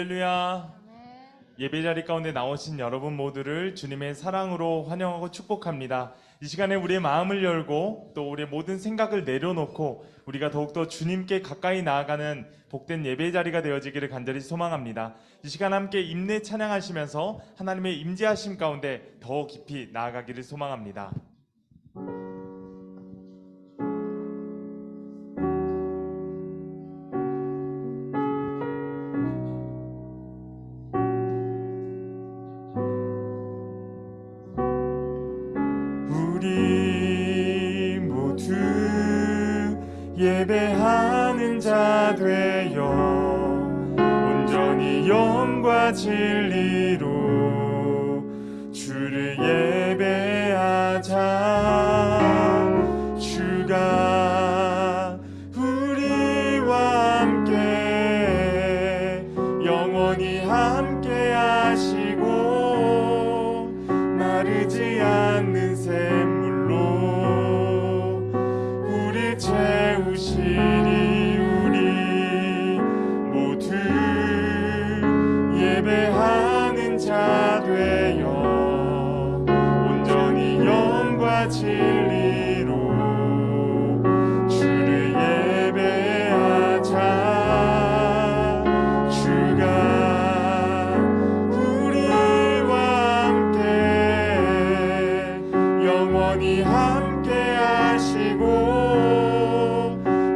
할렐루야. 예배 자리 가운데 나오신 여러분 모두를 주님의 사랑으로 환영하고 축복합니다. 이 시간에 우리의 마음을 열고 또 우리의 모든 생각을 내려놓고 우리가 더욱더 주님께 가까이 나아가는 복된 예배 자리가 되어지기를 간절히 소망합니다. 이 시간 함께 인내 찬양하시면서 하나님의 임재하심 가운데 더 깊이 나아가기를 소망합니다. 우리 모두 예배하는 자 되어 온전히 영과 진리로 주를 예배하자. 주가 우리와 함께 영원히 함께 하시고 마르지 않는 샘물로 우릴 채우시리. 우리 모두 예배하는 자 되어 온전히 영과 진리로 주를 예배하자. 주가 우리와 함께 영원히 함께 하시고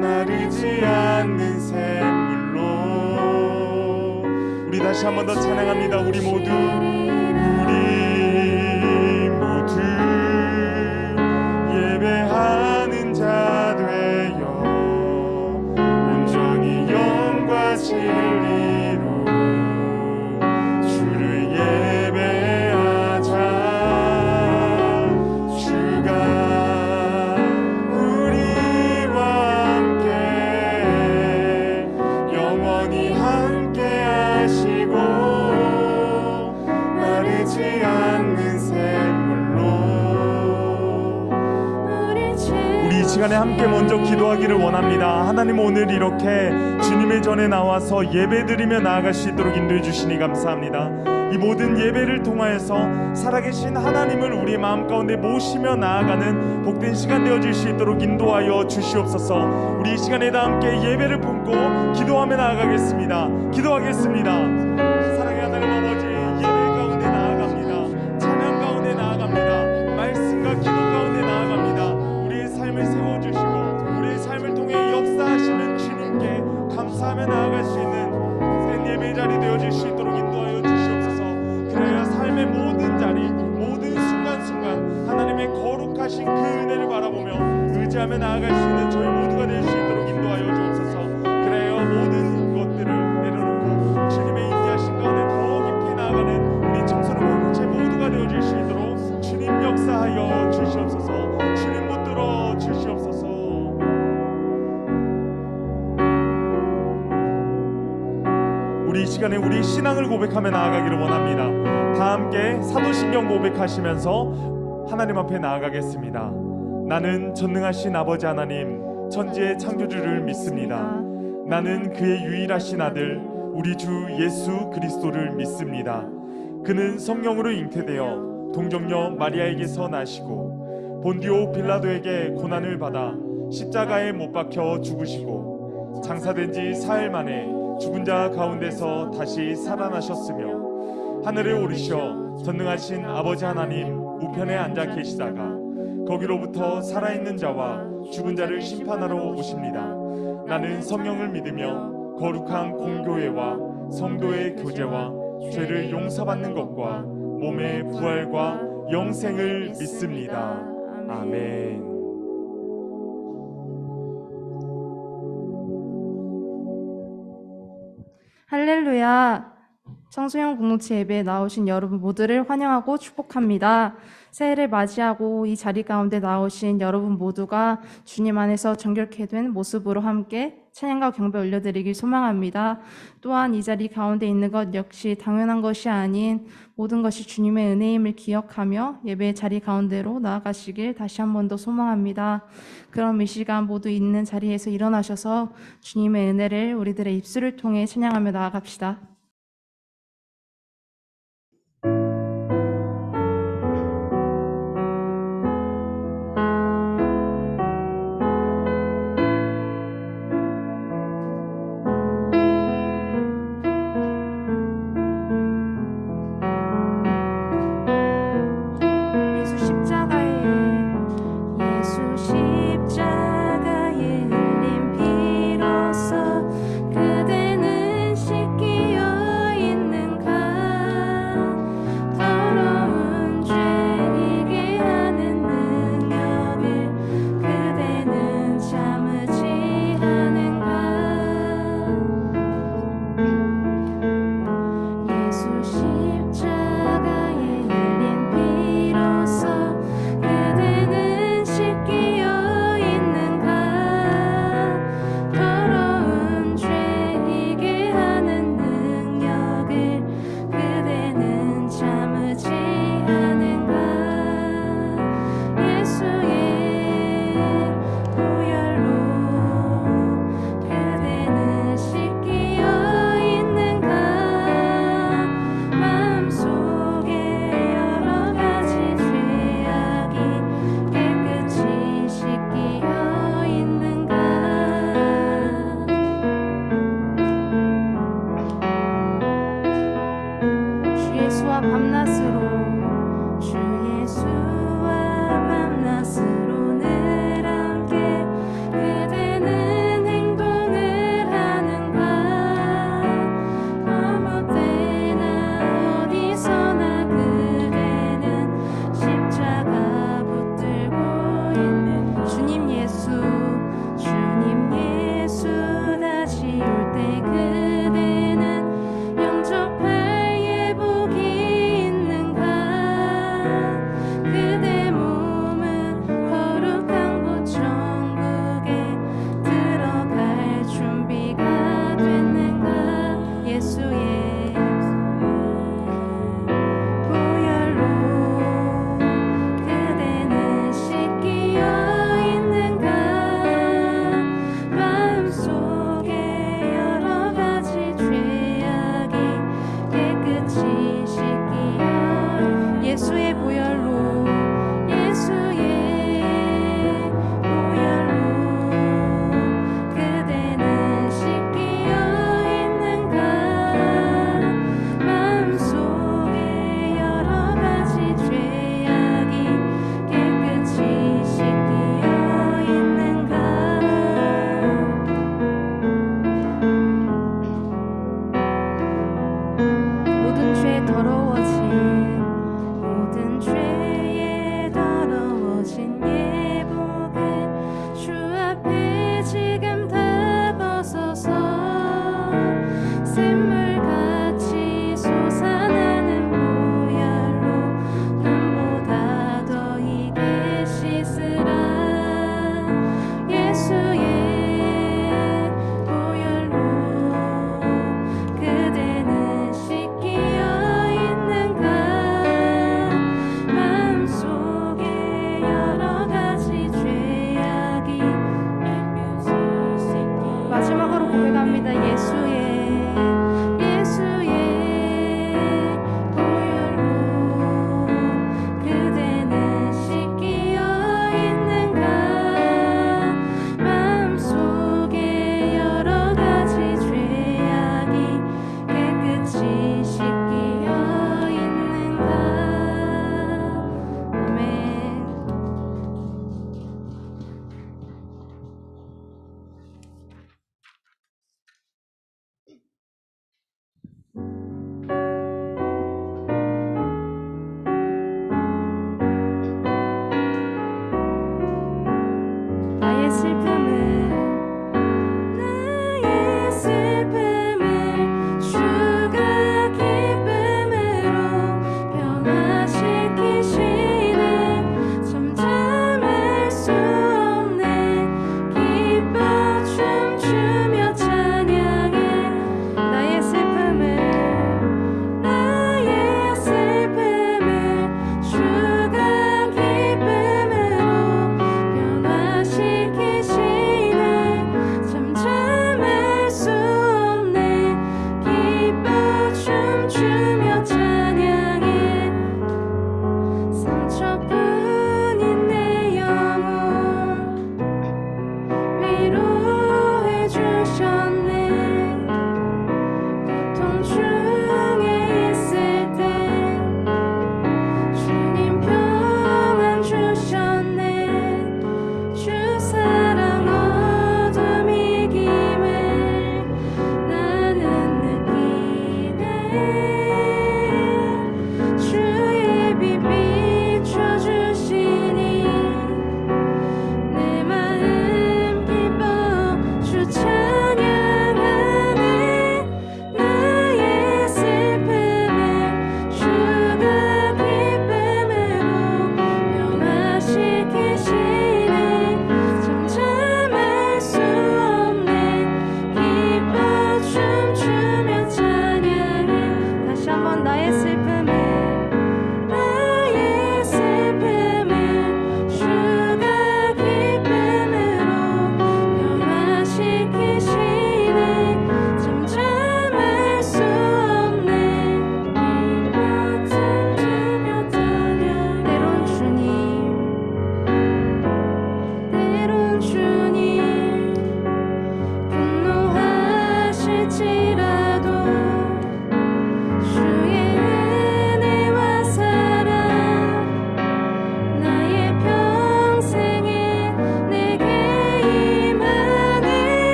마르지 않는 샘물로. 우리 다시 한 번 더 찬양합니다. 우리 모두 예배하는 자 되어 온전히 영과 진리로 주를 예배하자. 주가 우리와 함께 영원히 함께 하시고 마르지 않는 샘물로. 우리 이 시간에 함께 먼저 기도하기를 원합니다. 하나님, 오늘 이렇게 주님의 전에 나와서 예배드리며 나아갈 수 있도록 인도해 주시니 감사합니다. 이 모든 예배를 통하여서 살아계신 하나님을 우리 마음 가운데 모시며 나아가는 복된 시간 되어질 수 있도록 인도하여 주시옵소서. 우리 이 시간에 다 함께 예배를 품고 기도하며 나아가겠습니다. 기도하겠습니다. 사랑의 하나님 아버지, 예배 가운데 나아갑니다. 찬양 가운데 나아갑니다. 말씀과 기도 가운데 나아갑니다. 우리의 삶을 세워주시고 우리의 삶을 통해 역사하시는 주님께 감사하며 나아갈 수 있는 복된 예배 자리 되어질 수 있도록 인도하여 주시옵소서. 그래야 삶의 모든 자리, 모든 순간순간 하나님의 거룩하신 그 은혜를 바라보며 의지하며 나아갈 수 있는 저희 모두가 될 수 있도록 인도하여 주옵소서. 그래야 모든 것들을 내려놓고 주님의 인도하신 가운데 더 깊이 나아가는 우리 청소년 공동체 모두가 되어질 수 있도록 주님 역사하여 주시옵소서. 주님 붙들어 주시옵소서. 우리 이 시간에 우리 신앙을 고백하며 나아가기를 원합니다. 다 함께 사도신경 고백하시면서 하나님 앞에 나아가겠습니다. 나는 전능하신 아버지 하나님, 천지의 창조주를 믿습니다. 나는 그의 유일하신 아들 우리 주 예수 그리스도를 믿습니다. 그는 성령으로 잉태되어 동정녀 마리아에게서 나시고 본디오 빌라도에게 고난을 받아 십자가에 못 박혀 죽으시고 장사된 지 사흘 만에 죽은 자 가운데서 다시 살아나셨으며 하늘에 오르셔 전능하신 아버지 하나님 우편에 앉아 계시다가 거기로부터 살아있는 자와 죽은 자를 심판하러 오십니다. 나는 성령을 믿으며 거룩한 공교회와 성도의 교제와 죄를 용서받는 것과 몸의 부활과 영생을 믿습니다. 아멘. 할렐루야. 청소년 공동체 예배에 나오신 여러분 모두를 환영하고 축복합니다. 새해를 맞이하고 이 자리 가운데 나오신 여러분 모두가 주님 안에서 정결케 된 모습으로 함께 찬양과 경배 올려드리길 소망합니다. 또한 이 자리 가운데 있는 것 역시 당연한 것이 아닌 모든 것이 주님의 은혜임을 기억하며 예배의 자리 가운데로 나아가시길 다시 한 번 더 소망합니다. 그럼 이 시간 모두 있는 자리에서 일어나셔서 주님의 은혜를 우리들의 입술을 통해 찬양하며 나아갑시다.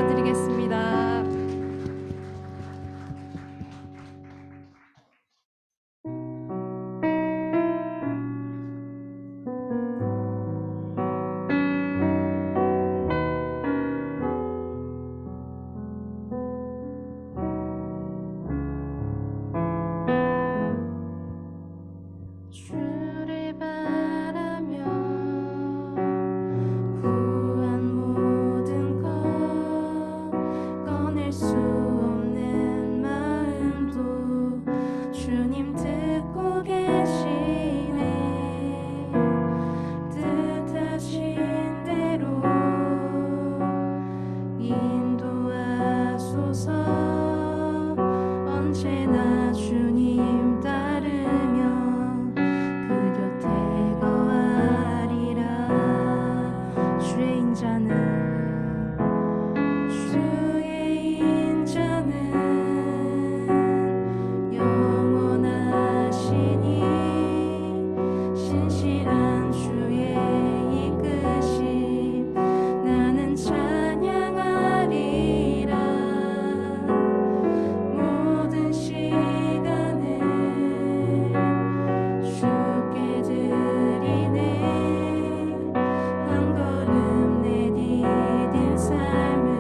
예배드리겠습니다. 주를 바라며 구한 모든 것 꺼낼 수 없는 마음도 주님 듣고 계시네. 뜻하신 대로 인도하소서. 언제나 주님 따르며 그 곁에 거하리라. 주의 인자는 영원하시니 신실한 주의 이끄심 나는 찬양하리라. 모든 시간을 주께 드리네. 한 걸음 내디딘 삶을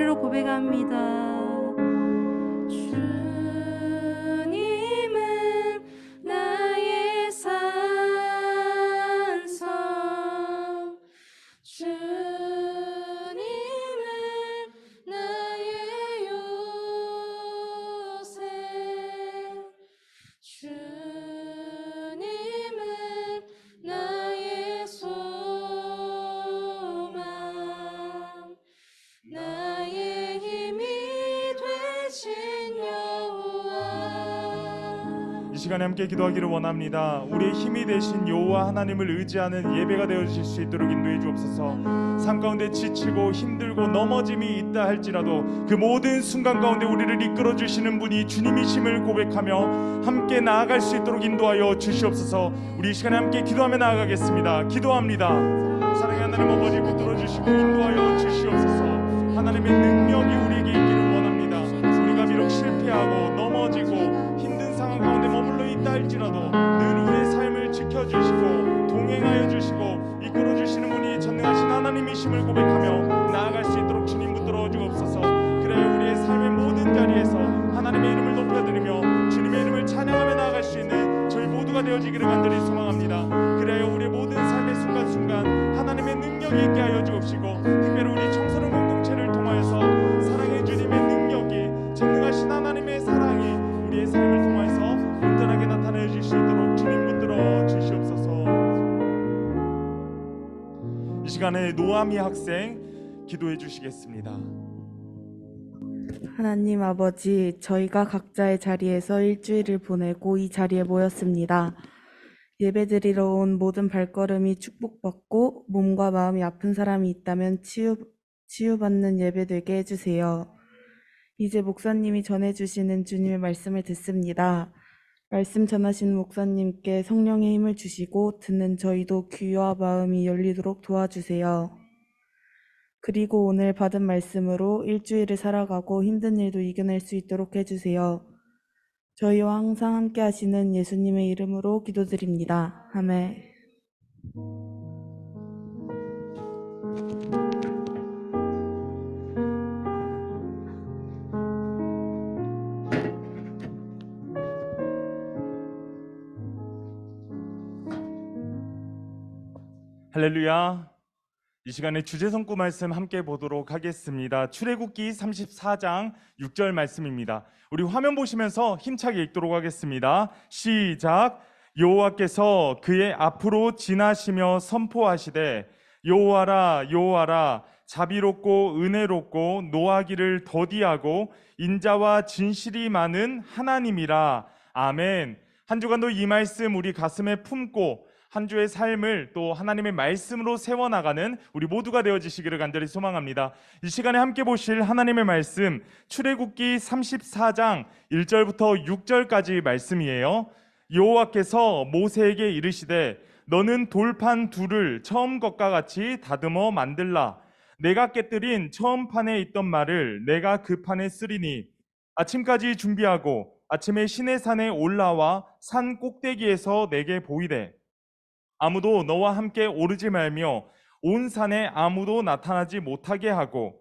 목소리로 고백합니다. 주님은 나의 산성, 주님은 나의 요새, 주님은 나의 소망, 나의 힘이 되신 여호와. 이 시간에 함께 기도하기를 원합니다. 우리의 힘이 되신 여호와 하나님을 의지하는 예배가 되어주실 수 있도록 인도해 주옵소서. 삶 가운데 지치고 힘들고 넘어짐이 있다 할지라도 그 모든 순간 가운데 우리를 이끌어 주시는 분이 주님이심을 고백하며 함께 나아갈 수 있도록 인도하여 주시옵소서. 우리 이 시간에 함께 기도하며 나아가겠습니다. 기도합니다. 사랑의 하나님 아버지, 붙들어 주시고 인도하여 주시옵소서. 하나님의 능력이 우리에게 있기를 원합니다. 우리가 비록 실패하고 넘어지고 힘든 상황 가운데 머물러 있다 할지라도 늘 우리의 삶을 지켜주시고 동행하여 주시고 이끌어 주시는 분이 전능하신 하나님이심을 고백하며 나아갈 수 있도록 주님 붙들어 주옵소서. 그래 우리의 삶의 모든 자리에서 하나님의 이름을 높여드리며 주님의 이름을 찬양하며 나아갈 수 있는 저희 모두가 되어지기를 간절히 소망합니다. 그래야 우리의 모든 삶의 순간순간 하나님의 능력이 있게 하여 주옵시고 특별히 우리 청소년 공동체를 통하여서 사랑의 주님의 능력이 전능하신 하나님의 사랑이 우리의 삶을 통해서 온전하게 나타내 주실 수 있도록 주님 붙들어 주시옵소서. 이 시간에 노아미 학생 기도해 주시겠습니다. 하나님 아버지, 저희가 각자의 자리에서 일주일을 보내고 이 자리에 모였습니다. 예배드리러 온 모든 발걸음이 축복받고 몸과 마음이 아픈 사람이 있다면 치유받는 예배 되게 해주세요. 이제 목사님이 전해주시는 주님의 말씀을 듣습니다. 말씀 전하시는 목사님께 성령의 힘을 주시고 듣는 저희도 귀와 마음이 열리도록 도와주세요. 그리고 오늘 받은 말씀으로 일주일을 살아가고 힘든 일도 이겨낼 수 있도록 해주세요. 저희와 항상 함께 하시는 예수님의 이름으로 기도드립니다. 아멘. 할렐루야. 이 시간에 주제 성구 말씀 함께 보도록 하겠습니다. 출애굽기 34장 6절 말씀입니다. 우리 화면 보시면서 힘차게 읽도록 하겠습니다. 시작. 여호와께서 그의 앞으로 지나시며 선포하시되 여호와라 여호와라 자비롭고 은혜롭고 노하기를 더디하고 인자와 진실이 많은 하나님이라. 아멘. 한 주간도 이 말씀 우리 가슴에 품고 한 주의 삶을 또 하나님의 말씀으로 세워나가는 우리 모두가 되어지시기를 간절히 소망합니다. 이 시간에 함께 보실 하나님의 말씀 출애굽기 34장 1절부터 6절까지 말씀이에요. 여호와께서 모세에게 이르시되 너는 돌판 둘을 처음 것과 같이 다듬어 만들라. 내가 깨뜨린 처음 판에 있던 말을 내가 그 판에 쓰리니 아침까지 준비하고 아침에 시내산에 올라와 산 꼭대기에서 내게 보이되 아무도 너와 함께 오르지 말며 온 산에 아무도 나타나지 못하게 하고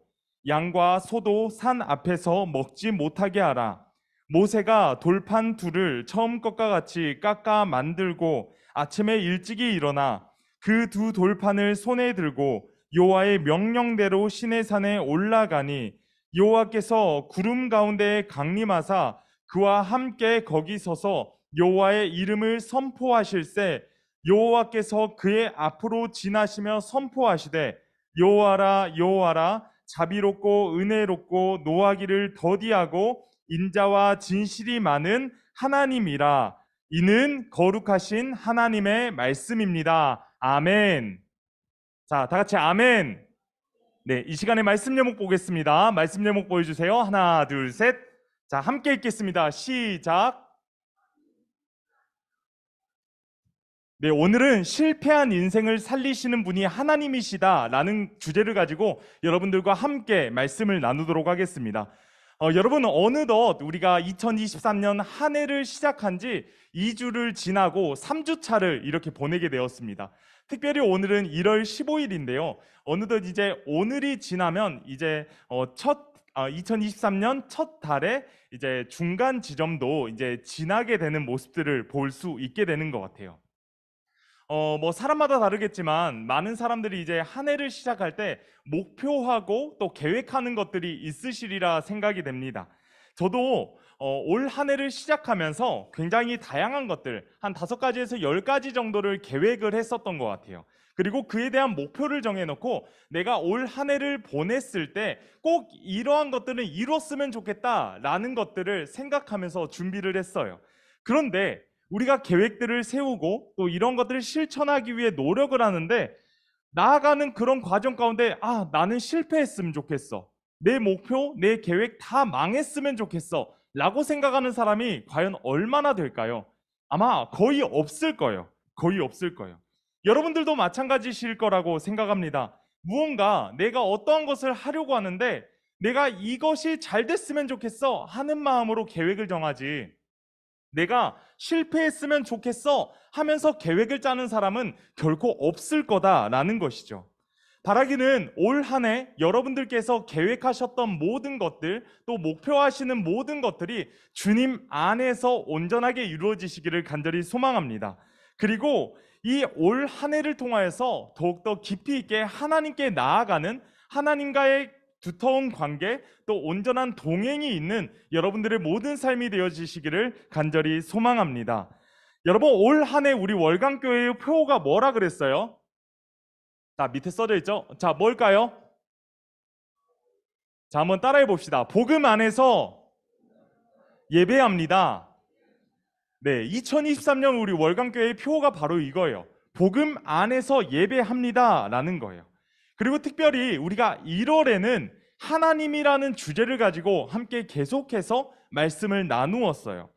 양과 소도 산 앞에서 먹지 못하게 하라. 모세가 돌판 둘을 처음 것과 같이 깎아 만들고 아침에 일찍이 일어나 그 두 돌판을 손에 들고 여호와의 명령대로 시내산에 올라가니 여호와께서 구름 가운데에 강림하사 그와 함께 거기 서서 여호와의 이름을 선포하실세 여호와께서 그의 앞으로 지나시며 선포하시되 여호와라 여호와라 자비롭고 은혜롭고 노하기를 더디하고 인자와 진실이 많은 하나님이라. 이는 거룩하신 하나님의 말씀입니다. 아멘. 자, 다 같이 아멘. 네, 이 시간에 말씀 제목 보겠습니다. 말씀 제목 보여주세요. 하나, 둘, 셋. 자, 함께 읽겠습니다. 시작. 네, 오늘은 실패한 인생을 살리시는 분이 하나님이시다라는 주제를 가지고 여러분들과 함께 말씀을 나누도록 하겠습니다. 여러분, 어느덧 우리가 2023년 한 해를 시작한 지 2주를 지나고 3주 차를 이렇게 보내게 되었습니다. 특별히 오늘은 1월 15일인데요. 어느덧 이제 오늘이 지나면 이제 첫 2023년 첫 달에 이제 중간 지점도 이제 지나게 되는 모습들을 볼 수 있게 되는 것 같아요. 뭐 사람마다 다르겠지만 많은 사람들이 이제 한 해를 시작할 때 목표하고 또 계획하는 것들이 있으시리라 생각이 됩니다. 저도 올 한 해를 시작하면서 굉장히 다양한 것들 한 5가지에서 10가지 정도를 계획을 했었던 것 같아요. 그리고 그에 대한 목표를 정해놓고 내가 올 한 해를 보냈을 때 꼭 이러한 것들은 이뤘으면 좋겠다라는 것들을 생각하면서 준비를 했어요. 그런데 우리가 계획들을 세우고 또 이런 것들을 실천하기 위해 노력을 하는데 나아가는 그런 과정 가운데 나는 실패했으면 좋겠어. 내 목표, 내 계획 다 망했으면 좋겠어. 라고 생각하는 사람이 과연 얼마나 될까요? 아마 거의 없을 거예요. 거의 없을 거예요. 여러분들도 마찬가지실 거라고 생각합니다. 무언가 내가 어떠한 것을 하려고 하는데 내가 이것이 잘 됐으면 좋겠어 하는 마음으로 계획을 정하지, 내가 실패했으면 좋겠어 하면서 계획을 짜는 사람은 결코 없을 거다라는 것이죠. 바라기는 올 한 해 여러분들께서 계획하셨던 모든 것들, 또 목표하시는 모든 것들이 주님 안에서 온전하게 이루어지시기를 간절히 소망합니다. 그리고 이 올 한 해를 통하여서 더욱더 깊이 있게 하나님께 나아가는, 하나님과의 두터운 관계, 또 온전한 동행이 있는 여러분들의 모든 삶이 되어지시기를 간절히 소망합니다. 여러분, 올 한 해 우리 월강교회의 표어가 뭐라 그랬어요? 자, 밑에 써져 있죠? 자, 뭘까요? 자, 한번 따라해 봅시다. 복음 안에서 예배합니다. 네, 2023년 우리 월강교회의 표어가 바로 이거예요. 복음 안에서 예배합니다 라는 거예요. 그리고 특별히 우리가 1월에는 하나님이라는 주제를 가지고 함께 계속해서 말씀을 나누었어요.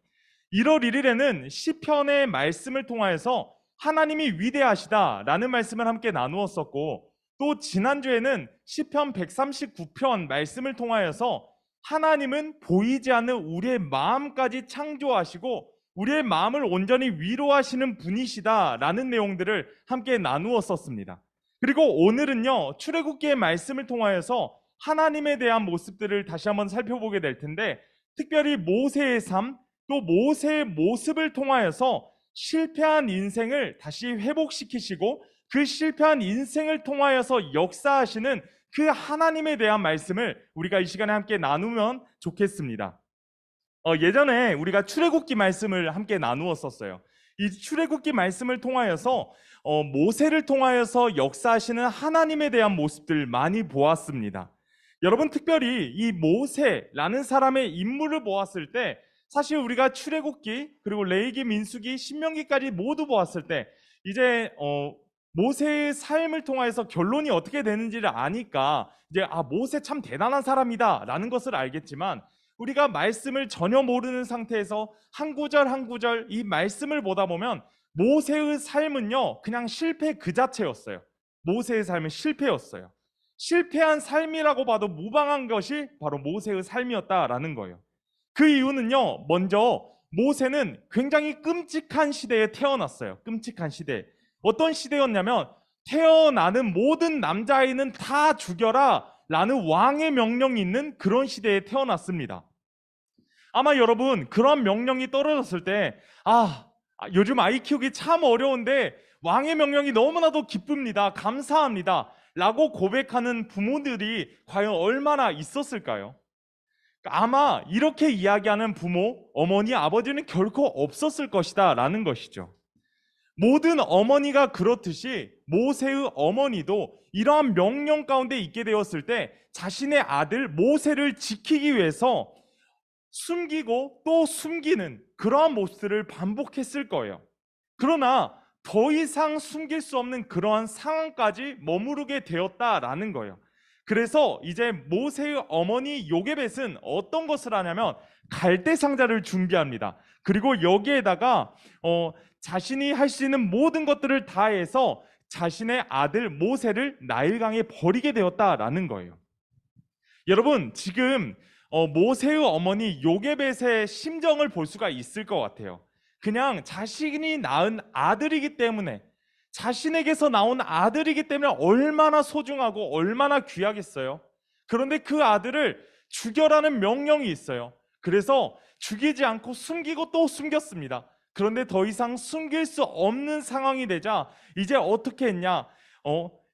1월 1일에는 시편의 말씀을 통하여서 하나님이 위대하시다라는 말씀을 함께 나누었었고, 또 지난주에는 시편 139편 말씀을 통하여서 하나님은 보이지 않는 우리의 마음까지 창조하시고 우리의 마음을 온전히 위로하시는 분이시다라는 내용들을 함께 나누었었습니다. 그리고 오늘은요, 출애굽기의 말씀을 통하여서 하나님에 대한 모습들을 다시 한번 살펴보게 될 텐데, 특별히 모세의 삶, 또 모세의 모습을 통하여서 실패한 인생을 다시 회복시키시고 그 실패한 인생을 통하여서 역사하시는 그 하나님에 대한 말씀을 우리가 이 시간에 함께 나누면 좋겠습니다. 예전에 우리가 출애굽기 말씀을 함께 나누었었어요. 이 출애굽기 말씀을 통하여서 모세를 통하여서 역사하시는 하나님에 대한 모습들 많이 보았습니다. 여러분, 특별히 이 모세라는 사람의 인물을 보았을 때 사실 우리가 출애굽기, 그리고 레위기, 민수기, 신명기까지 모두 보았을 때 이제 모세의 삶을 통해서 결론이 어떻게 되는지를 아니까 이제 모세 참 대단한 사람이다 라는 것을 알겠지만, 우리가 말씀을 전혀 모르는 상태에서 한 구절 한 구절 이 말씀을 보다 보면 모세의 삶은요, 그냥 실패 그 자체였어요. 모세의 삶은 실패였어요. 실패한 삶이라고 봐도 무방한 것이 바로 모세의 삶이었다라는 거예요. 그 이유는요, 먼저 모세는 굉장히 끔찍한 시대에 태어났어요. 끔찍한 시대. 어떤 시대였냐면 태어나는 모든 남자아이는 다 죽여라 라는 왕의 명령이 있는 그런 시대에 태어났습니다. 아마 여러분, 그런 명령이 떨어졌을 때 요즘 아이 키우기 참 어려운데 왕의 명령이 너무나도 기쁩니다, 감사합니다 라고 고백하는 부모들이 과연 얼마나 있었을까요? 아마 이렇게 이야기하는 부모, 어머니, 아버지는 결코 없었을 것이다 라는 것이죠. 모든 어머니가 그렇듯이 모세의 어머니도 이러한 명령 가운데 있게 되었을 때 자신의 아들 모세를 지키기 위해서 숨기고 또 숨기는 그러한 모습들을 반복했을 거예요. 그러나 더 이상 숨길 수 없는 그러한 상황까지 머무르게 되었다라는 거예요. 그래서 이제 모세의 어머니 요게벳은 어떤 것을 하냐면 갈대 상자를 준비합니다. 그리고 여기에다가 자신이 할 수 있는 모든 것들을 다해서 자신의 아들 모세를 나일강에 버리게 되었다라는 거예요. 여러분, 지금 모세의 어머니 요게벳의 심정을 볼 수가 있을 것 같아요. 그냥 자신이 낳은 아들이기 때문에, 자신에게서 나온 아들이기 때문에 얼마나 소중하고 얼마나 귀하겠어요. 그런데 그 아들을 죽여라는 명령이 있어요. 그래서 죽이지 않고 숨기고 또 숨겼습니다. 그런데 더 이상 숨길 수 없는 상황이 되자 이제 어떻게 했냐?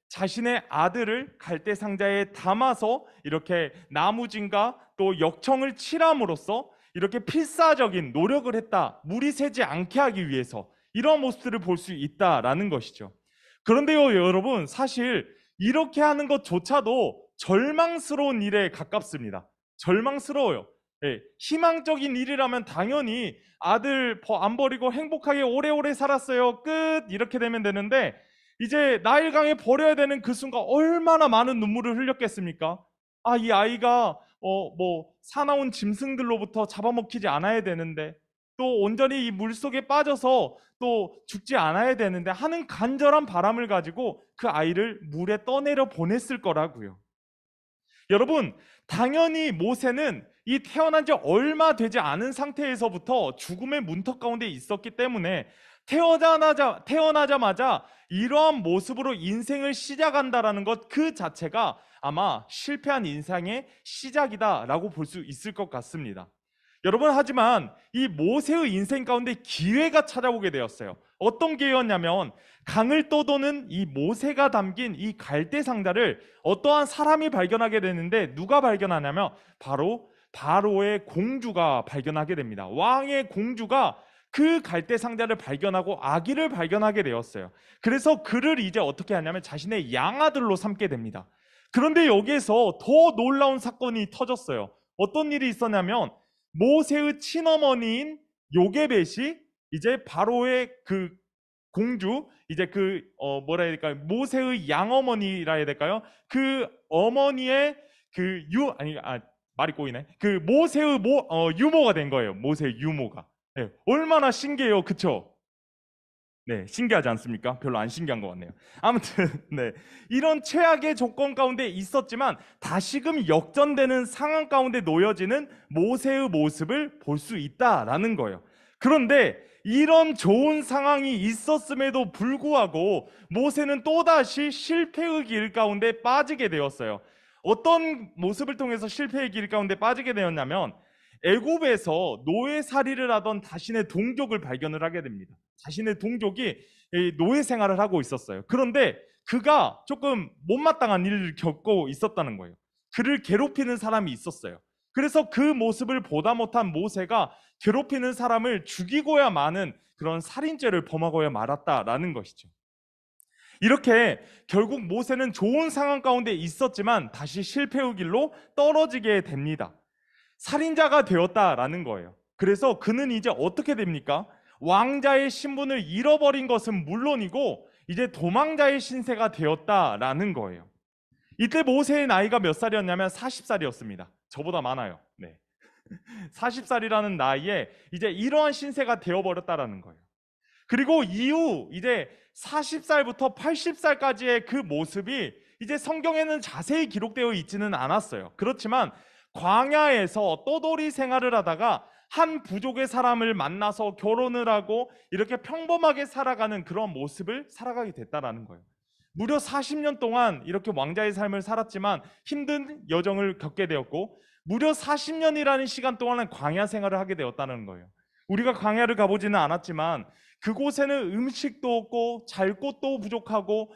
자신의 아들을 갈대 상자에 담아서 이렇게 나무진과 또 역청을 칠함으로써 이렇게 필사적인 노력을 했다. 물이 새지 않게 하기 위해서 이런 모습들을 볼 수 있다라는 것이죠. 그런데요, 여러분, 사실 이렇게 하는 것조차도 절망스러운 일에 가깝습니다. 절망스러워요. 예, 희망적인 일이라면 당연히 아들 안 버리고 행복하게 오래오래 살았어요. 끝. 이렇게 되면 되는데 이제 나일강에 버려야 되는 그 순간 얼마나 많은 눈물을 흘렸겠습니까? 이 아이가 사나운 짐승들로부터 잡아먹히지 않아야 되는데 또 온전히 이 물속에 빠져서 또 죽지 않아야 되는데 하는 간절한 바람을 가지고 그 아이를 물에 떠내려 보냈을 거라고요. 여러분, 당연히 모세는 이 태어난 지 얼마 되지 않은 상태에서부터 죽음의 문턱 가운데 있었기 때문에 태어나자마자 이러한 모습으로 인생을 시작한다라는 것 그 자체가 아마 실패한 인생의 시작이다라고 볼 수 있을 것 같습니다. 여러분, 하지만 이 모세의 인생 가운데 기회가 찾아오게 되었어요. 어떤 기회였냐면 강을 떠도는 이 모세가 담긴 이 갈대 상자를 어떠한 사람이 발견하게 되는데 누가 발견하냐면 바로 바로의 공주가 발견하게 됩니다. 왕의 공주가 그 갈대 상자를 발견하고 아기를 발견하게 되었어요. 그래서 그를 이제 어떻게 하냐면 자신의 양아들로 삼게 됩니다. 그런데 여기에서 더 놀라운 사건이 터졌어요. 어떤 일이 있었냐면 모세의 친어머니인 요게벳이 이제 바로의 그 공주, 이제 뭐라 해야 될까요? 모세의 양어머니라 해야 될까요? 그 어머니의 말이 꼬이네. 그 모세의 유모가 된 거예요. 모세의 유모가. 네, 얼마나 신기해요. 그쵸? 네, 신기하지 않습니까? 별로 안 신기한 것 같네요. 아무튼 네, 이런 최악의 조건 가운데 있었지만 다시금 역전되는 상황 가운데 놓여지는 모세의 모습을 볼 수 있다라는 거예요. 그런데 이런 좋은 상황이 있었음에도 불구하고 모세는 또다시 실패의 길 가운데 빠지게 되었어요. 어떤 모습을 통해서 실패의 길 가운데 빠지게 되었냐면 애굽에서 노예살이를 하던 자신의 동족을 발견을 하게 됩니다. 자신의 동족이 노예 생활을 하고 있었어요. 그런데 그가 조금 못마땅한 일을 겪고 있었다는 거예요. 그를 괴롭히는 사람이 있었어요. 그래서 그 모습을 보다 못한 모세가 괴롭히는 사람을 죽이고야 마는 그런 살인죄를 범하고야 말았다라는 것이죠. 이렇게 결국 모세는 좋은 상황 가운데 있었지만 다시 실패의 길로 떨어지게 됩니다. 살인자가 되었다라는 거예요. 그래서 그는 이제 어떻게 됩니까? 왕자의 신분을 잃어버린 것은 물론이고 이제 도망자의 신세가 되었다라는 거예요. 이때 모세의 나이가 몇 살이었냐면 40살이었습니다. 저보다 많아요. 네. 40살이라는 나이에 이제 이러한 신세가 되어버렸다라는 거예요. 그리고 이후 이제 40살부터 80살까지의 그 모습이 이제 성경에는 자세히 기록되어 있지는 않았어요. 그렇지만 광야에서 떠돌이 생활을 하다가 한 부족의 사람을 만나서 결혼을 하고 이렇게 평범하게 살아가는 그런 모습을 살아가게 됐다라는 거예요. 무려 40년 동안 이렇게 왕자의 삶을 살았지만 힘든 여정을 겪게 되었고 무려 40년이라는 시간 동안은 광야 생활을 하게 되었다는 거예요. 우리가 광야를 가보지는 않았지만 그곳에는 음식도 없고 잘 곳도 부족하고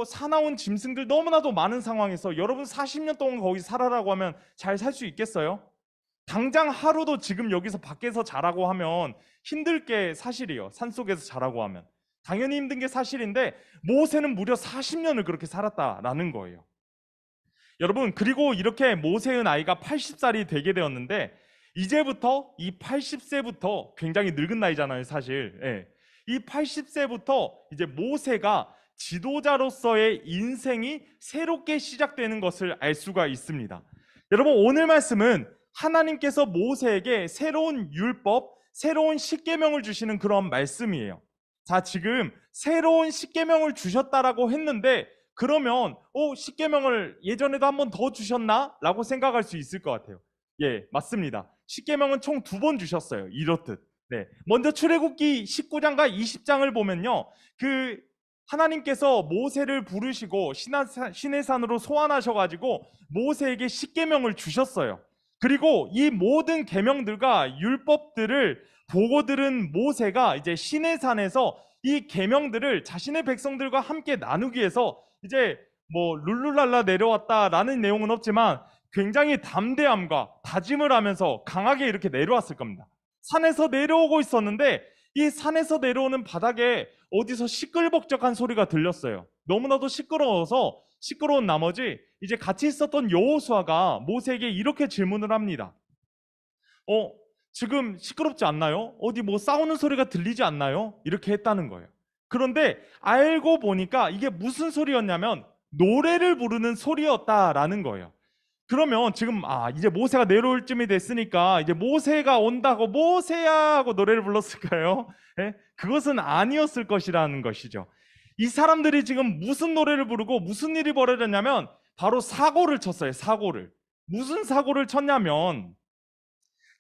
사나운 짐승들 너무나도 많은 상황에서 여러분 40년 동안 거기 살아라고 하면 잘 살 수 있겠어요? 당장 하루도 지금 여기서 밖에서 자라고 하면 힘들 게 사실이에요. 산속에서 자라고 하면 당연히 힘든 게 사실인데 모세는 무려 40년을 그렇게 살았다라는 거예요. 여러분, 그리고 이렇게 모세의 나이가 80살이 되게 되었는데 이제부터 이 80세부터 굉장히 늙은 나이잖아요, 사실. 예. 이 80세부터 이제 모세가 지도자로서의 인생이 새롭게 시작되는 것을 알 수가 있습니다. 여러분, 오늘 말씀은 하나님께서 모세에게 새로운 율법, 새로운 십계명을 주시는 그런 말씀이에요. 자, 지금 새로운 십계명을 주셨다라고 했는데 그러면 십계명을 예전에도 한 번 더 주셨나? 라고 생각할 수 있을 것 같아요. 예, 맞습니다. 십계명은 총 2번 주셨어요. 이렇듯. 네. 먼저 출애굽기 19장과 20장을 보면요. 하나님께서 모세를 부르시고 시내산으로 소환하셔가지고 모세에게 십계명을 주셨어요. 그리고 이 모든 계명들과 율법들을 보고 들은 모세가 이제 시내산에서 이 계명들을 자신의 백성들과 함께 나누기 위해서 이제 뭐 룰루랄라 내려왔다라는 내용은 없지만 굉장히 담대함과 다짐을 하면서 강하게 이렇게 내려왔을 겁니다. 산에서 내려오고 있었는데 이 산에서 내려오는 바닥에 어디서 시끌벅적한 소리가 들렸어요. 너무나도 시끄러워서 시끄러운 나머지 이제 같이 있었던 여호수아가 모세에게 이렇게 질문을 합니다. 지금 시끄럽지 않나요? 어디 뭐 싸우는 소리가 들리지 않나요? 이렇게 했다는 거예요. 그런데 알고 보니까 이게 무슨 소리였냐면 노래를 부르는 소리였다라는 거예요. 그러면 지금 이제 모세가 내려올 쯤이 됐으니까 이제 모세가 온다고 모세야 하고 노래를 불렀을까요? 예? 그것은 아니었을 것이라는 것이죠. 이 사람들이 지금 무슨 노래를 부르고 무슨 일이 벌어졌냐면 바로 사고를 쳤어요. 사고를. 무슨 사고를 쳤냐면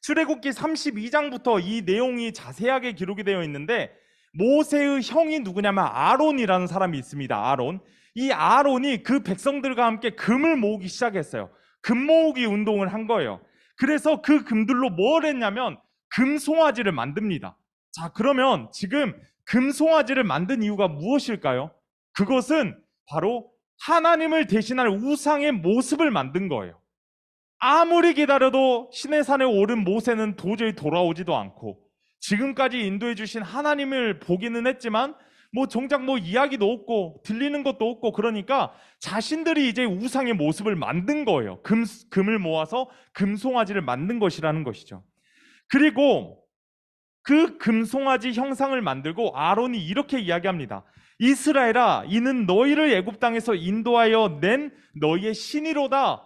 출애굽기 32장부터 이 내용이 자세하게 기록이 되어 있는데 모세의 형이 누구냐면 아론이라는 사람이 있습니다. 아론. 이 아론이 그 백성들과 함께 금을 모으기 시작했어요. 금 모으기 운동을 한 거예요. 그래서 그 금들로 뭘 했냐면 금송아지를 만듭니다. 자, 그러면 지금 금송아지를 만든 이유가 무엇일까요? 그것은 바로 하나님을 대신할 우상의 모습을 만든 거예요. 아무리 기다려도 시내산에 오른 모세는 도저히 돌아오지도 않고 지금까지 인도해 주신 하나님을 보기는 했지만 뭐 정작 뭐 이야기도 없고 들리는 것도 없고 그러니까 자신들이 이제 우상의 모습을 만든 거예요. 금을 모아서 금송아지를 만든 것이라는 것이죠. 그리고 그 금송아지 형상을 만들고 아론이 이렇게 이야기합니다. 이스라엘아, 이는 너희를 애굽 땅에서 인도하여 낸 너희의 신이로다.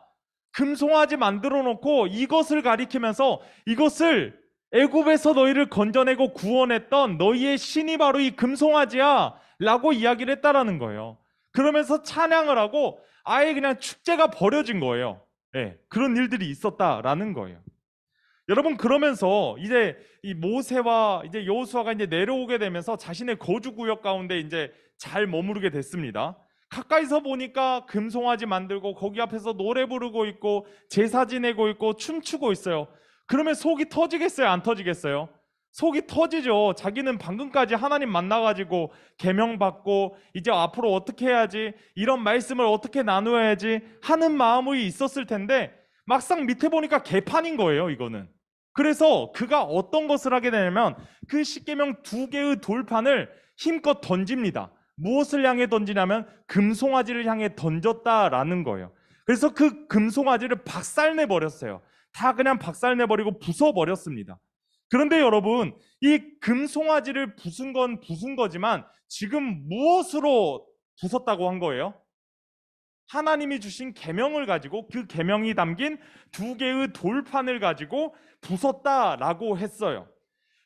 금송아지 만들어 놓고 이것을 가리키면서 이것을 애굽에서 너희를 건져내고 구원했던 너희의 신이 바로 이 금송아지야 라고 이야기를 했다라는 거예요. 그러면서 찬양을 하고 아예 그냥 축제가 벌어진 거예요. 네, 그런 일들이 있었다라는 거예요. 여러분, 그러면서 이제 이 모세와 이제 여호수아가 이제 내려오게 되면서 자신의 거주 구역 가운데 이제 잘 머무르게 됐습니다. 가까이서 보니까 금송아지 만들고 거기 앞에서 노래 부르고 있고 제사 지내고 있고 춤추고 있어요. 그러면 속이 터지겠어요? 안 터지겠어요? 속이 터지죠. 자기는 방금까지 하나님 만나가지고 계명 받고 이제 앞으로 어떻게 해야지, 이런 말씀을 어떻게 나누어야지 하는 마음이 있었을 텐데 막상 밑에 보니까 개판인 거예요, 이거는. 그래서 그가 어떤 것을 하게 되냐면 그 십계명 2개의 돌판을 힘껏 던집니다. 무엇을 향해 던지냐면 금송아지를 향해 던졌다라는 거예요. 그래서 그 금송아지를 박살내 버렸어요. 다 그냥 박살내 버리고 부숴 버렸습니다. 그런데 여러분, 이 금송아지를 부순 건 부순 거지만 지금 무엇으로 부쉈다고 한 거예요? 하나님이 주신 계명을 가지고 그 계명이 담긴 2개의 돌판을 가지고 부쉈다라고 했어요.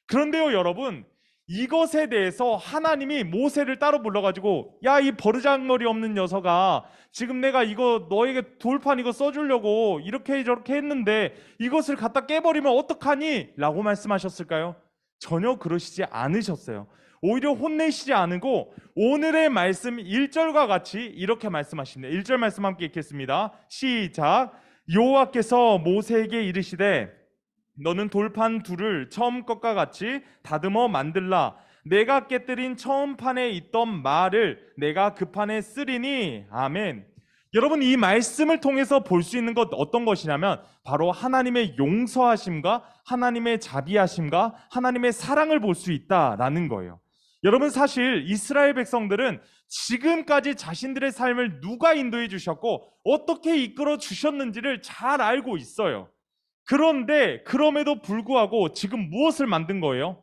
그런데요, 여러분, 이것에 대해서 하나님이 모세를 따로 불러가지고 야, 이 버르장머리 없는 녀석아, 지금 내가 이거 너에게 돌판 이거 써주려고 이렇게 저렇게 했는데 이것을 갖다 깨버리면 어떡하니? 라고 말씀하셨을까요? 전혀 그러시지 않으셨어요. 오히려 혼내시지 않고 오늘의 말씀 1절과 같이 이렇게 말씀하십니다. 1절 말씀 함께 읽겠습니다. 시작. 여호와께서 모세에게 이르시되 너는 돌판 둘을 처음 것과 같이 다듬어 만들라. 내가 깨뜨린 처음 판에 있던 말을 내가 그 판에 쓰리니. 아멘. 여러분, 이 말씀을 통해서 볼 수 있는 것 어떤 것이냐면 바로 하나님의 용서하심과 하나님의 자비하심과 하나님의 사랑을 볼 수 있다라는 거예요. 여러분, 사실 이스라엘 백성들은 지금까지 자신들의 삶을 누가 인도해 주셨고 어떻게 이끌어 주셨는지를 잘 알고 있어요. 그런데 그럼에도 불구하고 지금 무엇을 만든 거예요?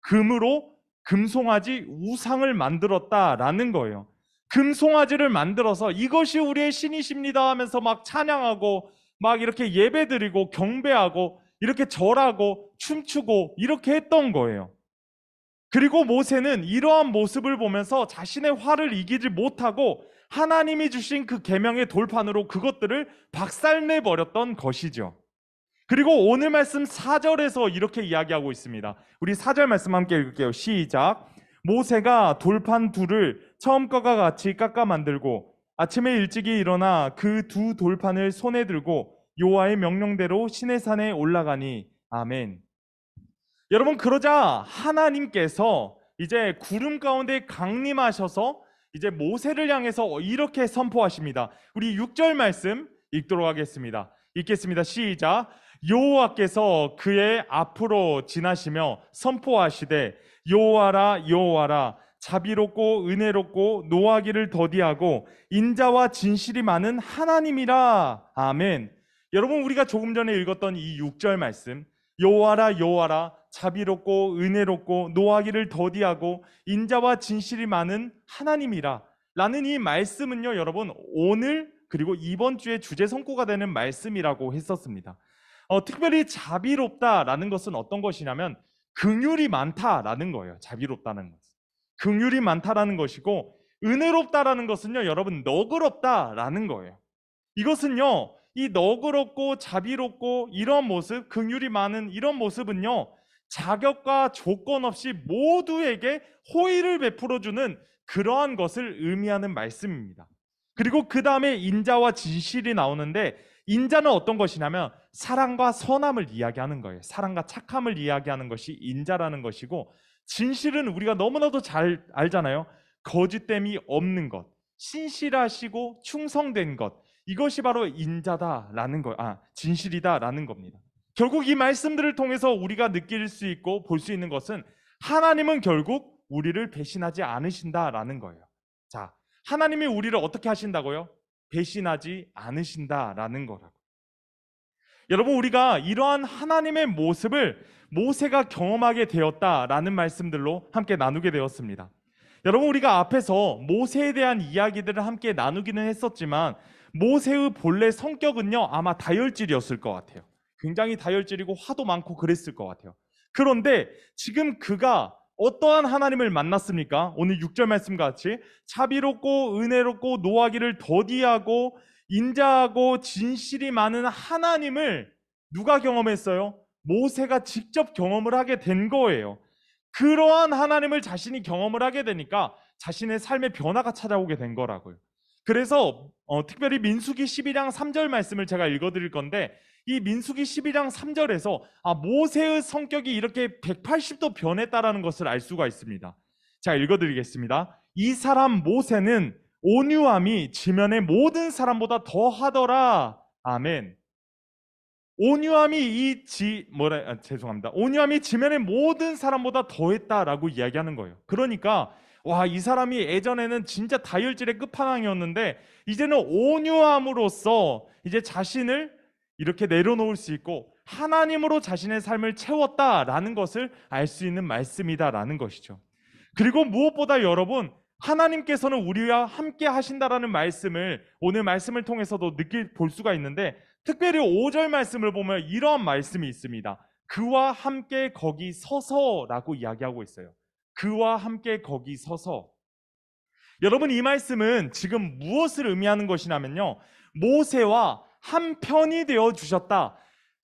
금으로 금송아지 우상을 만들었다라는 거예요. 금송아지를 만들어서 이것이 우리의 신이십니다 하면서 막 찬양하고 막 이렇게 예배드리고 경배하고 이렇게 절하고 춤추고 이렇게 했던 거예요. 그리고 모세는 이러한 모습을 보면서 자신의 화를 이기지 못하고 하나님이 주신 그 계명의 돌판으로 그것들을 박살내 버렸던 것이죠. 그리고 오늘 말씀 4절에서 이렇게 이야기하고 있습니다. 우리 4절 말씀 함께 읽을게요. 시작. 모세가 돌판 둘을 처음 것과 같이 깎아 만들고 아침에 일찍이 일어나 그 두 돌판을 손에 들고 여호와의 명령대로 시내산에 올라가니 아멘. 여러분, 그러자 하나님께서 이제 구름 가운데 강림하셔서 이제 모세를 향해서 이렇게 선포하십니다. 우리 6절 말씀 읽도록 하겠습니다. 읽겠습니다. 시작. 여호와께서 그의 앞으로 지나시며 선포하시되 여호와라 여호와라 자비롭고 은혜롭고 노하기를 더디하고 인자와 진실이 많은 하나님이라. 아멘. 여러분, 우리가 조금 전에 읽었던 이 6절 말씀, 여호와라 여호와라 자비롭고 은혜롭고 노하기를 더디하고 인자와 진실이 많은 하나님이라 라는 이 말씀은요, 여러분, 오늘 그리고 이번 주에 주제 선고가 되는 말씀이라고 했었습니다. 특별히 자비롭다라는 것은 어떤 것이냐면 긍휼이 많다라는 거예요. 자비롭다는 것은 긍휼이 많다라는 것이고, 은혜롭다라는 것은요, 여러분, 너그럽다라는 거예요. 이것은요, 이 너그럽고 자비롭고 이런 모습, 긍휼이 많은 이런 모습은요, 자격과 조건 없이 모두에게 호의를 베풀어주는 그러한 것을 의미하는 말씀입니다. 그리고 그 다음에 인자와 진실이 나오는데, 인자는 어떤 것이냐면 사랑과 선함을 이야기하는 거예요. 사랑과 착함을 이야기하는 것이 인자라는 것이고, 진실은 우리가 너무나도 잘 알잖아요. 거짓됨이 없는 것, 신실하시고 충성된 것, 이것이 바로 인자다라는 거, 진실이다라는 겁니다. 결국 이 말씀들을 통해서 우리가 느낄 수 있고 볼 수 있는 것은 하나님은 결국 우리를 배신하지 않으신다라는 거예요. 자, 하나님이 우리를 어떻게 하신다고요? 배신하지 않으신다라는 거라고. 여러분, 우리가 이러한 하나님의 모습을 모세가 경험하게 되었다라는 말씀들로 함께 나누게 되었습니다. 여러분, 우리가 앞에서 모세에 대한 이야기들을 함께 나누기는 했었지만 모세의 본래 성격은요, 아마 다혈질이었을 것 같아요. 굉장히 다혈질이고 화도 많고 그랬을 것 같아요. 그런데 지금 그가 어떠한 하나님을 만났습니까? 오늘 6절 말씀 같이 자비롭고 은혜롭고 노하기를 더디하고 인자하고 진실이 많은 하나님을 누가 경험했어요? 모세가 직접 경험을 하게 된 거예요. 그러한 하나님을 자신이 경험을 하게 되니까 자신의 삶의 변화가 찾아오게 된 거라고요. 그래서 특별히 민수기 12장 3절 말씀을 제가 읽어드릴 건데, 이 민수기 12장 3절에서 모세의 성격이 이렇게 180도 변했다라는 것을 알 수가 있습니다. 자, 읽어드리겠습니다. 이 사람 모세는 온유함이 지면의 모든 사람보다 더하더라. 아멘. 온유함이 온유함이 지면의 모든 사람보다 더했다라고 이야기하는 거예요. 그러니까 이 사람이 예전에는 진짜 다혈질의 끝판왕이었는데 이제는 온유함으로써 이제 자신을 이렇게 내려놓을 수 있고 하나님으로 자신의 삶을 채웠다라는 것을 알 수 있는 말씀이다라는 것이죠. 그리고 무엇보다 여러분, 하나님께서는 우리와 함께 하신다라는 말씀을 오늘 말씀을 통해서도 볼 수가 있는데, 특별히 5절 말씀을 보면 이러한 말씀이 있습니다. 그와 함께 거기 서서라고 이야기하고 있어요. 그와 함께 거기 서서. 여러분, 이 말씀은 지금 무엇을 의미하는 것이냐면요, 모세와 한편이 되어 주셨다.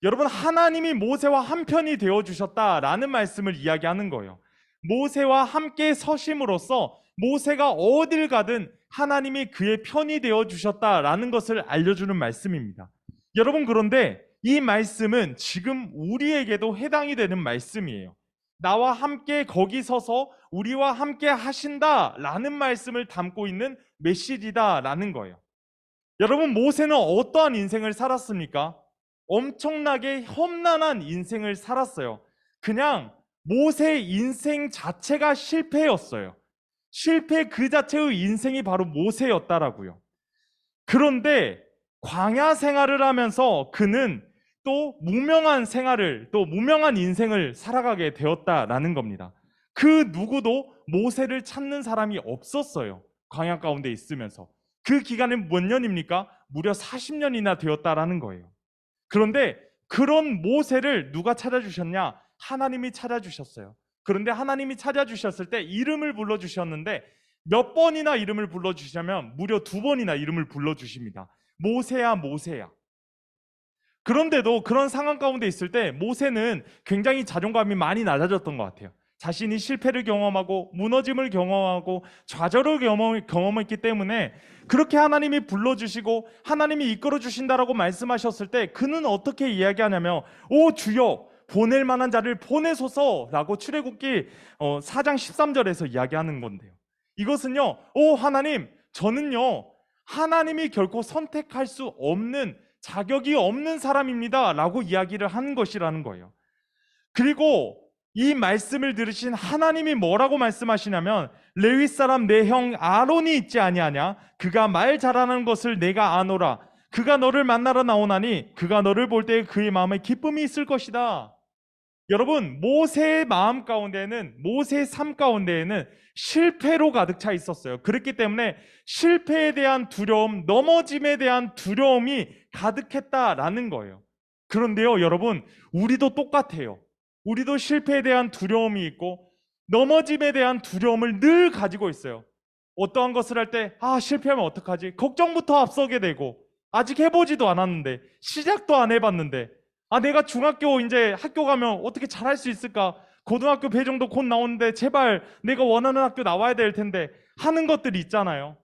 여러분, 하나님이 모세와 한편이 되어 주셨다라는 말씀을 이야기하는 거예요. 모세와 함께 서심으로써 모세가 어딜 가든 하나님이 그의 편이 되어 주셨다라는 것을 알려주는 말씀입니다. 여러분, 그런데 이 말씀은 지금 우리에게도 해당이 되는 말씀이에요. 나와 함께 거기 서서 우리와 함께 하신다라는 말씀을 담고 있는 메시지다라는 거예요. 여러분, 모세는 어떠한 인생을 살았습니까? 엄청나게 험난한 인생을 살았어요. 그냥 모세의 인생 자체가 실패였어요. 실패 그 자체의 인생이 바로 모세였다라고요. 그런데 광야 생활을 하면서 그는 또 무명한 생활을, 또 무명한 인생을 살아가게 되었다라는 겁니다. 그 누구도 모세를 찾는 사람이 없었어요. 광야 가운데 있으면서. 그 기간은 몇 년입니까? 무려 40년이나 되었다라는 거예요. 그런데 그런 모세를 누가 찾아주셨냐? 하나님이 찾아주셨어요. 그런데 하나님이 찾아주셨을 때 이름을 불러주셨는데 몇 번이나 이름을 불러주시냐면 무려 2번이나 이름을 불러주십니다. 모세야, 모세야. 그런데도 그런 상황 가운데 있을 때 모세는 굉장히 자존감이 많이 낮아졌던 것 같아요. 자신이 실패를 경험하고 무너짐을 경험하고 좌절을 경험했기 때문에 그렇게 하나님이 불러주시고 하나님이 이끌어주신다라고 말씀하셨을 때 그는 어떻게 이야기하냐면 오 주여 보낼 만한 자를 보내소서라고 출애굽기 4장 13절에서 이야기하는 건데요. 이것은요, 오 하나님, 저는요 하나님이 결코 선택할 수 없는 자격이 없는 사람입니다 라고 이야기를 하는 것이라는 거예요. 그리고 이 말씀을 들으신 하나님이 뭐라고 말씀하시냐면 레위 사람 내 형 아론이 있지 아니하냐? 그가 말 잘하는 것을 내가 아노라. 그가 너를 만나러 나오나니 그가 너를 볼 때 그의 마음에 기쁨이 있을 것이다. 여러분, 모세의 마음 가운데에는, 모세의 삶 가운데에는 실패로 가득 차 있었어요. 그렇기 때문에 실패에 대한 두려움, 넘어짐에 대한 두려움이 가득했다라는 거예요. 그런데요, 여러분, 우리도 똑같아요. 우리도 실패에 대한 두려움이 있고 넘어짐에 대한 두려움을 늘 가지고 있어요. 어떠한 것을 할 때 실패하면 어떡하지? 걱정부터 앞서게 되고 아직 해보지도 않았는데 시작도 안 해봤는데 내가 중학교 이제 학교 가면 어떻게 잘할 수 있을까? 고등학교 배정도 곧 나오는데 제발 내가 원하는 학교 나와야 될 텐데 하는 것들이 있잖아요.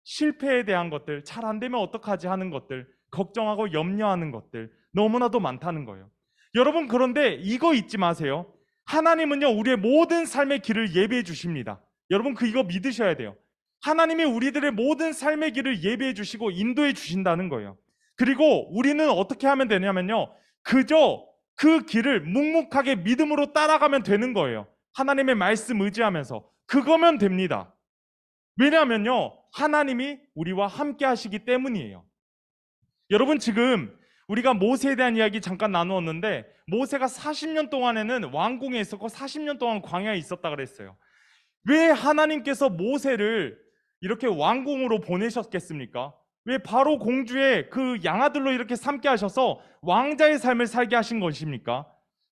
실패에 대한 것들, 잘 안 되면 어떡하지 하는 것들, 걱정하고 염려하는 것들 너무나도 많다는 거예요. 여러분, 그런데 이거 잊지 마세요. 하나님은요 우리의 모든 삶의 길을 예비해 주십니다. 여러분, 이거 믿으셔야 돼요. 하나님이 우리들의 모든 삶의 길을 예비해 주시고 인도해 주신다는 거예요. 그리고 우리는 어떻게 하면 되냐면요, 그저 그 길을 묵묵하게 믿음으로 따라가면 되는 거예요. 하나님의 말씀 의지하면서 그거면 됩니다. 왜냐하면요 하나님이 우리와 함께 하시기 때문이에요. 여러분, 지금 우리가 모세에 대한 이야기 잠깐 나누었는데 모세가 40년 동안에는 왕궁에 있었고 40년 동안 광야에 있었다 그랬어요. 왜 하나님께서 모세를 이렇게 왕궁으로 보내셨겠습니까? 왜 바로 공주의 그 양아들로 이렇게 삼게 하셔서 왕자의 삶을 살게 하신 것입니까?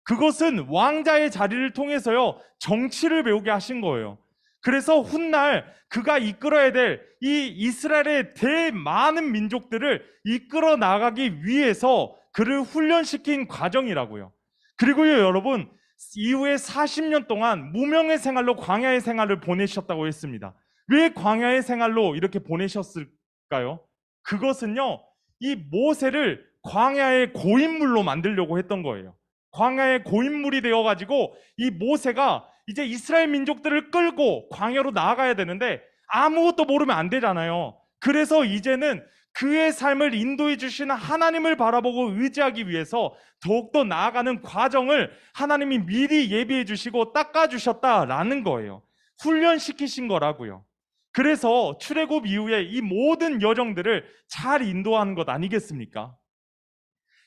그것은 왕자의 자리를 통해서요 정치를 배우게 하신 거예요. 그래서 훗날 그가 이끌어야 될 이 이스라엘의 대많은 민족들을 이끌어 나가기 위해서 그를 훈련시킨 과정이라고요. 그리고요 여러분, 이후에 40년 동안 무명의 생활로 광야의 생활을 보내셨다고 했습니다. 왜 광야의 생활로 이렇게 보내셨을까요? 그것은요 이 모세를 광야의 고인물로 만들려고 했던 거예요. 광야의 고인물이 되어가지고 이 모세가 이제 이스라엘 민족들을 끌고 광야로 나아가야 되는데 아무것도 모르면 안 되잖아요. 그래서 이제는 그의 삶을 인도해 주시는 하나님을 바라보고 의지하기 위해서 더욱더 나아가는 과정을 하나님이 미리 예비해 주시고 닦아 주셨다라는 거예요. 훈련시키신 거라고요. 그래서 출애굽 이후에 이 모든 여정들을 잘 인도하는 것 아니겠습니까?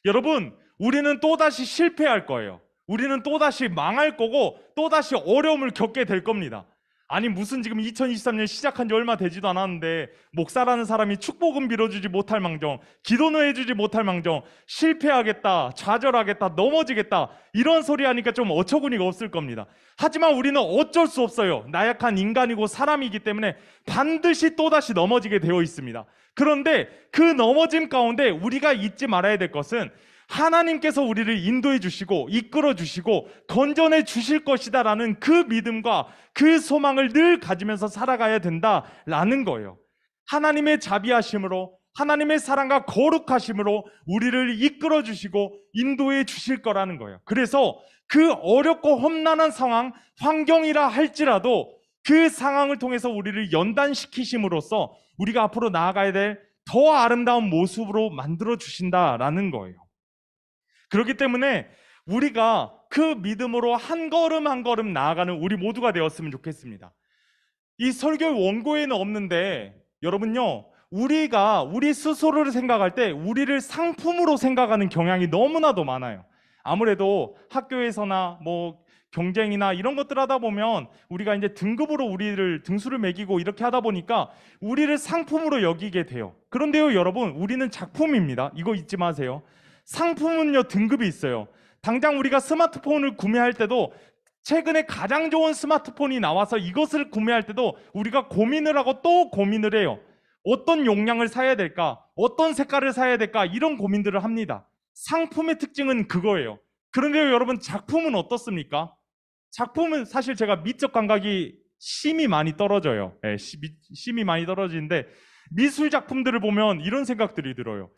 여러분, 우리는 또다시 실패할 거예요. 우리는 또다시 망할 거고 또다시 어려움을 겪게 될 겁니다. 아니 무슨 지금 2023년 시작한 지 얼마 되지도 않았는데 목사라는 사람이 축복은 빌어주지 못할 망정, 기도는 해주지 못할 망정, 실패하겠다, 좌절하겠다, 넘어지겠다 이런 소리 하니까 좀 어처구니가 없을 겁니다. 하지만 우리는 어쩔 수 없어요. 나약한 인간이고 사람이기 때문에 반드시 또다시 넘어지게 되어 있습니다. 그런데 그 넘어짐 가운데 우리가 잊지 말아야 될 것은 하나님께서 우리를 인도해 주시고 이끌어 주시고 건전해 주실 것이다 라는 그 믿음과 그 소망을 늘 가지면서 살아가야 된다라는 거예요. 하나님의 자비하심으로, 하나님의 사랑과 거룩하심으로 우리를 이끌어 주시고 인도해 주실 거라는 거예요. 그래서 그 어렵고 험난한 상황, 환경이라 할지라도 그 상황을 통해서 우리를 연단시키심으로써 우리가 앞으로 나아가야 될 더 아름다운 모습으로 만들어 주신다라는 거예요. 그렇기 때문에 우리가 그 믿음으로 한 걸음 한 걸음 나아가는 우리 모두가 되었으면 좋겠습니다. 이 설교의 원고에는 없는데 여러분요, 우리가 우리 스스로를 생각할 때 우리를 상품으로 생각하는 경향이 너무나도 많아요. 아무래도 학교에서나 경쟁이나 이런 것들 하다 보면 우리가 이제 등급으로 우리를 등수를 매기고 이렇게 하다 보니까 우리를 상품으로 여기게 돼요. 그런데요 여러분, 우리는 작품입니다. 이거 잊지 마세요. 상품은요 등급이 있어요. 당장 우리가 스마트폰을 구매할 때도 최근에 가장 좋은 스마트폰이 나와서 이것을 구매할 때도 우리가 고민을 하고 또 고민을 해요. 어떤 용량을 사야 될까? 어떤 색깔을 사야 될까? 이런 고민들을 합니다. 상품의 특징은 그거예요. 그런데요 여러분, 작품은 어떻습니까? 작품은 사실 제가 미적 감각이 심이 많이 떨어져요. 예, 심이 많이 떨어지는데 미술 작품들을 보면 이런 생각들이 들어요.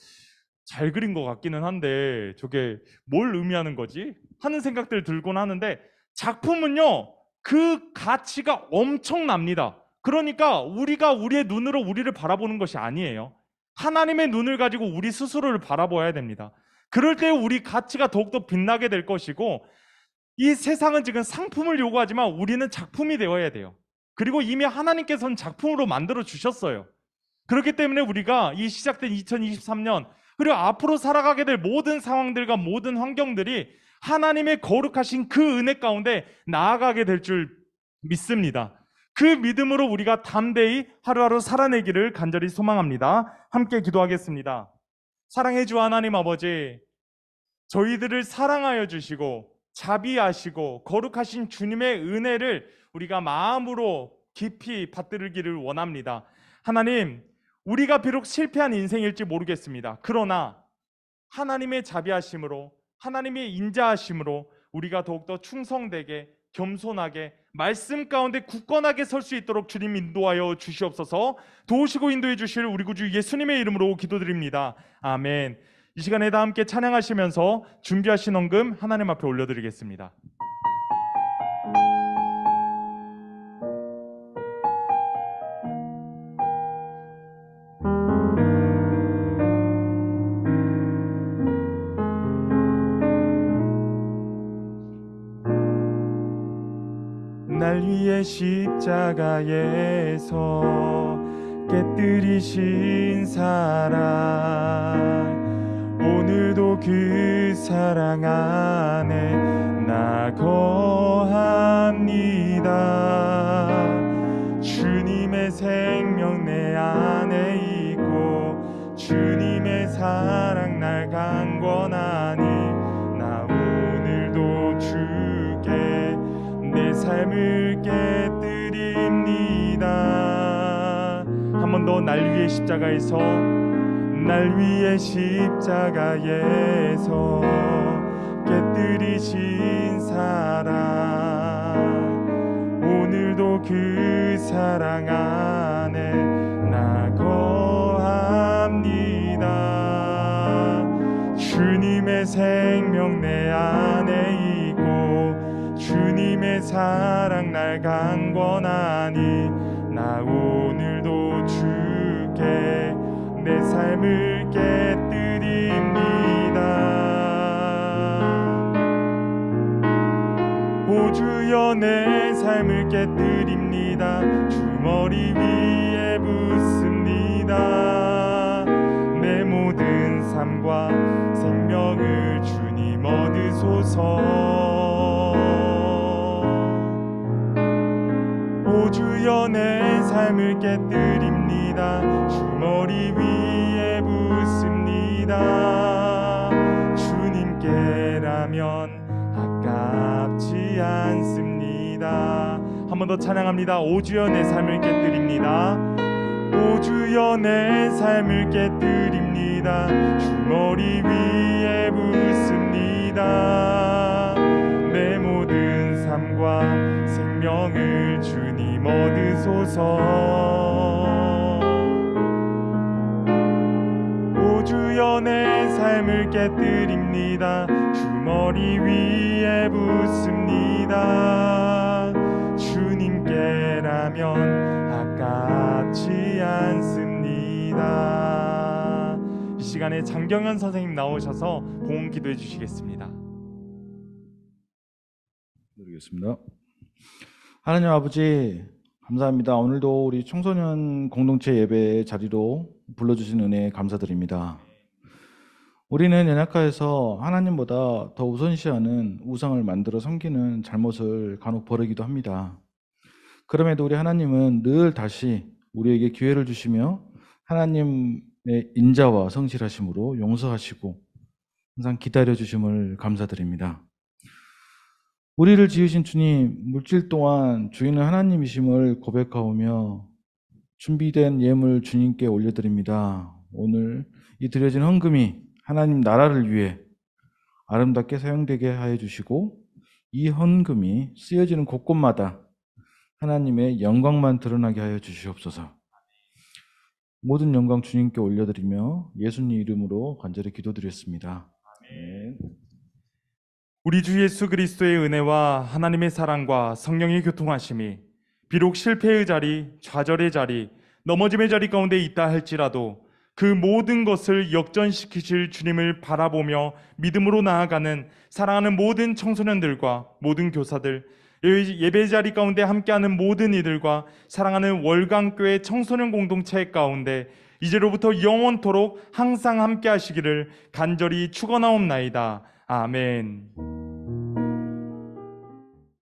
잘 그린 것 같기는 한데 저게 뭘 의미하는 거지? 하는 생각들 들곤 하는데 작품은요, 그 가치가 엄청납니다. 그러니까 우리가 우리의 눈으로 우리를 바라보는 것이 아니에요. 하나님의 눈을 가지고 우리 스스로를 바라봐야 됩니다. 그럴 때 우리 가치가 더욱더 빛나게 될 것이고, 이 세상은 지금 상품을 요구하지만 우리는 작품이 되어야 돼요. 그리고 이미 하나님께서는 작품으로 만들어 주셨어요. 그렇기 때문에 우리가 이 시작된 2023년, 그리고 앞으로 살아가게 될 모든 상황들과 모든 환경들이 하나님의 거룩하신 그 은혜 가운데 나아가게 될 줄 믿습니다. 그 믿음으로 우리가 담대히 하루하루 살아내기를 간절히 소망합니다. 함께 기도하겠습니다. 사랑해 주 하나님 아버지, 저희들을 사랑하여 주시고 자비하시고 거룩하신 주님의 은혜를 우리가 마음으로 깊이 받들기를 원합니다. 하나님, 우리가 비록 실패한 인생일지 모르겠습니다. 그러나 하나님의 자비하심으로, 하나님의 인자하심으로 우리가 더욱더 충성되게, 겸손하게, 말씀 가운데 굳건하게 설 수 있도록 주님 인도하여 주시옵소서. 도우시고 인도해 주실 우리 구주 예수님의 이름으로 기도드립니다. 아멘. 이 시간에 다 함께 찬양하시면서 준비하신 헌금 하나님 앞에 올려드리겠습니다. 날 위해 십자가에서 깨뜨리신 사랑, 오늘도 그 사랑 안에 나 거합니다. 주님의 생명 내 안에 있고 주님의 사랑 날 강권하니 나 오늘도 주께 내 삶을 깨뜨립니다. 한 번 더 날 위해 십자가에서, 날 위해 십자가에서 깨뜨리신 사랑, 오늘도 그 사랑 안에 나 거합니다. 주님의 생명 내 안에 있고 주님의 사랑 날 강권하니 나 오늘도 주께 내 삶을 깨뜨립니다. 오 주여 내 삶을 깨뜨립니다. 주머리 위에 붓습니다. 내 모든 삶과 생명을 주님 얻으소서. 오 주여 내 삶을 깨뜨립니다. 주머리 위에 붓습니다. 주님께라면 아깝지 않습니다. 한 번 더 찬양합니다. 오 주여 내 삶을 깨뜨립니다. 오 주여 내 삶을 깨뜨립니다. 주머리 위에 붓습니다. 내 모든 삶과 생명을 주님 얻으소서. 오 주여 내 삶을 깨뜨립니다. 주머리 위에 붓습니다. 주님께라면 아깝지 않습니다. 이 시간에 장경현 선생님 나오셔서 봉헌 기도해 주시겠습니다. 드리겠습니다. 하나님 아버지 감사합니다. 오늘도 우리 청소년 공동체 예배 자리로 불러주신 은혜에 감사드립니다. 우리는 연약하여서 하나님보다 더 우선시하는 우상을 만들어 섬기는 잘못을 간혹 벌이기도 합니다. 그럼에도 우리 하나님은 늘 다시 우리에게 기회를 주시며 하나님의 인자와 성실하심으로 용서하시고 항상 기다려주심을 감사드립니다. 우리를 지으신 주님, 물질 또한 주인은 하나님이심을 고백하오며 준비된 예물 주님께 올려드립니다. 오늘 이 드려진 헌금이 하나님 나라를 위해 아름답게 사용되게 하여 주시고 이 헌금이 쓰여지는 곳곳마다 하나님의 영광만 드러나게 하여 주시옵소서. 모든 영광 주님께 올려드리며 예수님 이름으로 간절히 기도드렸습니다. 아멘. 우리 주 예수 그리스도의 은혜와 하나님의 사랑과 성령의 교통하심이 비록 실패의 자리, 좌절의 자리, 넘어짐의 자리 가운데 있다 할지라도 그 모든 것을 역전시키실 주님을 바라보며 믿음으로 나아가는 사랑하는 모든 청소년들과 모든 교사들, 예배 자리 가운데 함께하는 모든 이들과 사랑하는 월강교회 청소년 공동체 가운데 이제로부터 영원토록 항상 함께 하시기를 간절히 축원하옵나이다. 아멘.